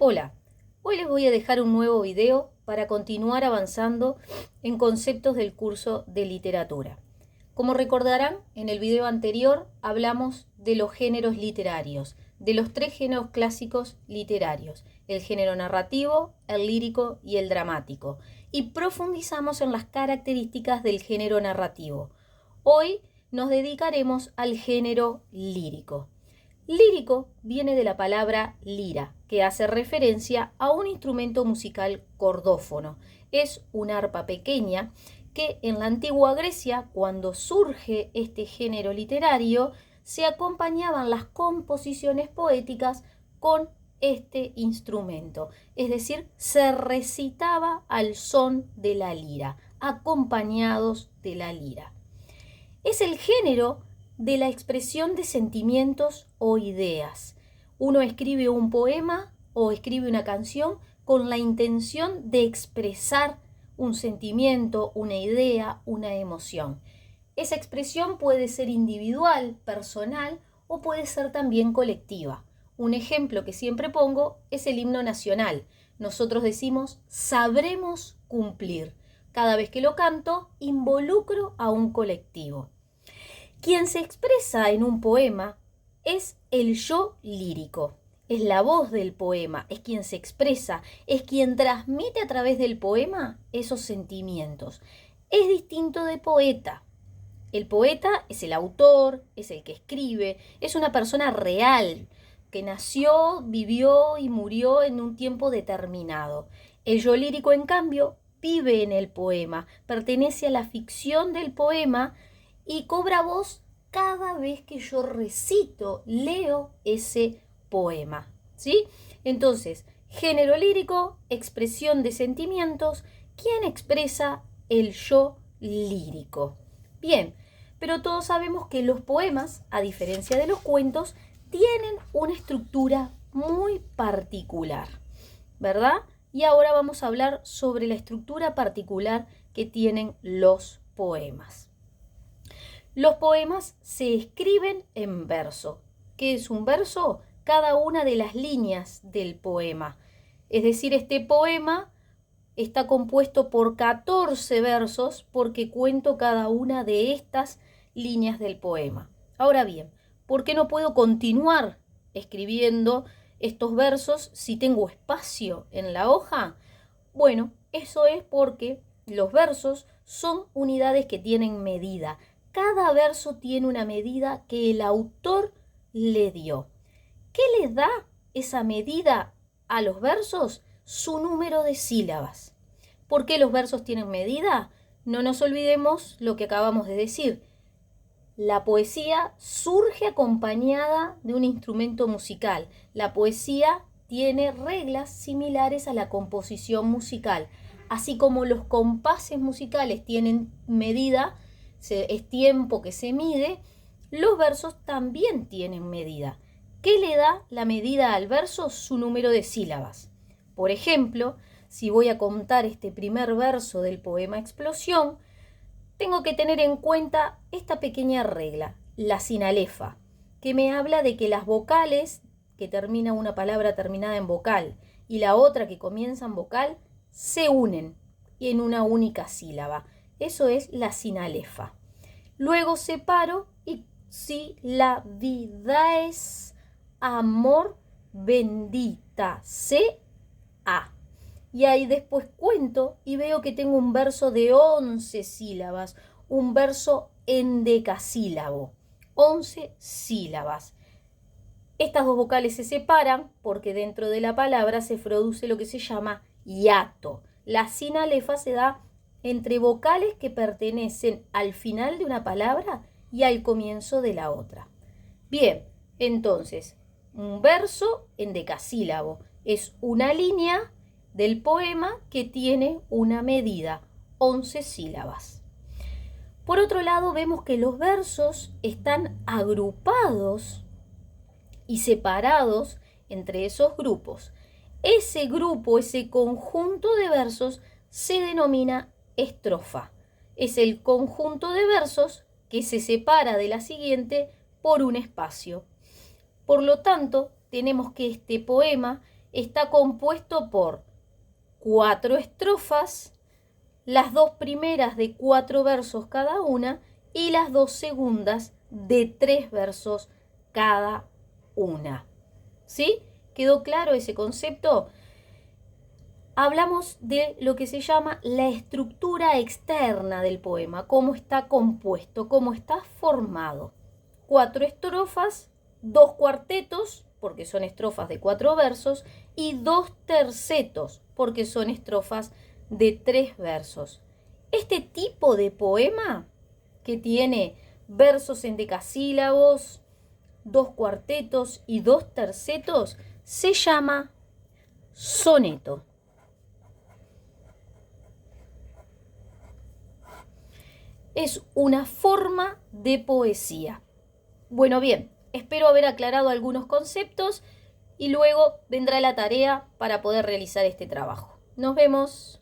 Hola, hoy les voy a dejar un nuevo video para continuar avanzando en conceptos del curso de literatura. Como recordarán, en el video anterior hablamos de los géneros literarios, de los tres géneros clásicos literarios, el género narrativo, el lírico y el dramático, y profundizamos en las características del género narrativo. Hoy nos dedicaremos al género lírico. Lírico viene de la palabra lira, que hace referencia a un instrumento musical cordófono. Es una arpa pequeña que en la antigua Grecia, cuando surge este género literario, se acompañaban las composiciones poéticas con este instrumento. Es decir, se recitaba al son de la lira, acompañados de la lira. Es el género de la expresión de sentimientos o ideas. Uno escribe un poema o escribe una canción con la intención de expresar un sentimiento, una idea, una emoción. Esa expresión puede ser individual, personal o puede ser también colectiva. Un ejemplo que siempre pongo es el himno nacional. Nosotros decimos sabremos cumplir. Cada vez que lo canto, involucro a un colectivo. Quien se expresa en un poema es el yo lírico, es la voz del poema, es quien se expresa, es quien transmite a través del poema esos sentimientos. Es distinto de poeta. El poeta es el autor, es el que escribe, es una persona real, que nació, vivió y murió en un tiempo determinado. El yo lírico, en cambio, vive en el poema, pertenece a la ficción del poema y cobra voz cada vez que yo recito, leo ese poema, ¿sí? Entonces, género lírico, expresión de sentimientos, ¿quién expresa el yo lírico? Bien, pero todos sabemos que los poemas, a diferencia de los cuentos, tienen una estructura muy particular, ¿verdad? Y ahora vamos a hablar sobre la estructura particular que tienen los poemas. Los poemas se escriben en verso. ¿Qué es un verso? Cada una de las líneas del poema. Es decir, este poema está compuesto por 14 versos porque cuento cada una de estas líneas del poema. Ahora bien, ¿por qué no puedo continuar escribiendo estos versos si tengo espacio en la hoja? Bueno, eso es porque los versos son unidades que tienen medida. Cada verso tiene una medida que el autor le dio. ¿Qué le da esa medida a los versos? Su número de sílabas. ¿Por qué los versos tienen medida? No nos olvidemos lo que acabamos de decir. La poesía surge acompañada de un instrumento musical. La poesía tiene reglas similares a la composición musical. Así como los compases musicales tienen medida, es tiempo que se mide, los versos también tienen medida. ¿Qué le da la medida al verso? Su número de sílabas. Por ejemplo, si voy a contar este primer verso del poema Explosión, tengo que tener en cuenta esta pequeña regla, la sinalefa, que me habla de que las vocales, que termina una palabra terminada en vocal, y la otra que comienza en vocal, se unen en una única sílaba. Eso es la sinalefa. Luego separo y si la vida es amor, bendita sea. Y ahí después cuento y veo que tengo un verso de 11 sílabas, un verso endecasílabo, 11 sílabas. Estas dos vocales se separan porque dentro de la palabra se produce lo que se llama hiato. La sinalefa se da entre vocales que pertenecen al final de una palabra y al comienzo de la otra. Bien, entonces, un verso endecasílabo es una línea del poema que tiene una medida, 11 sílabas. Por otro lado, vemos que los versos están agrupados y separados entre esos grupos. Ese grupo, ese conjunto de versos se denomina estrofa. Es el conjunto de versos que se separa de la siguiente por un espacio. Por lo tanto, tenemos que este poema está compuesto por 4 estrofas, las 2 primeras de 4 versos cada una y las 2 segundas de 3 versos cada una. ¿Sí? ¿Quedó claro ese concepto? Hablamos de lo que se llama la estructura externa del poema, cómo está compuesto, cómo está formado. 4 estrofas, 2 cuartetos, porque son estrofas de 4 versos, y 2 tercetos, porque son estrofas de 3 versos. Este tipo de poema, que tiene versos en decasílabos, 2 cuartetos y 2 tercetos, se llama soneto. Es una forma de poesía. Bueno, bien, espero haber aclarado algunos conceptos y luego vendrá la tarea para poder realizar este trabajo. Nos vemos.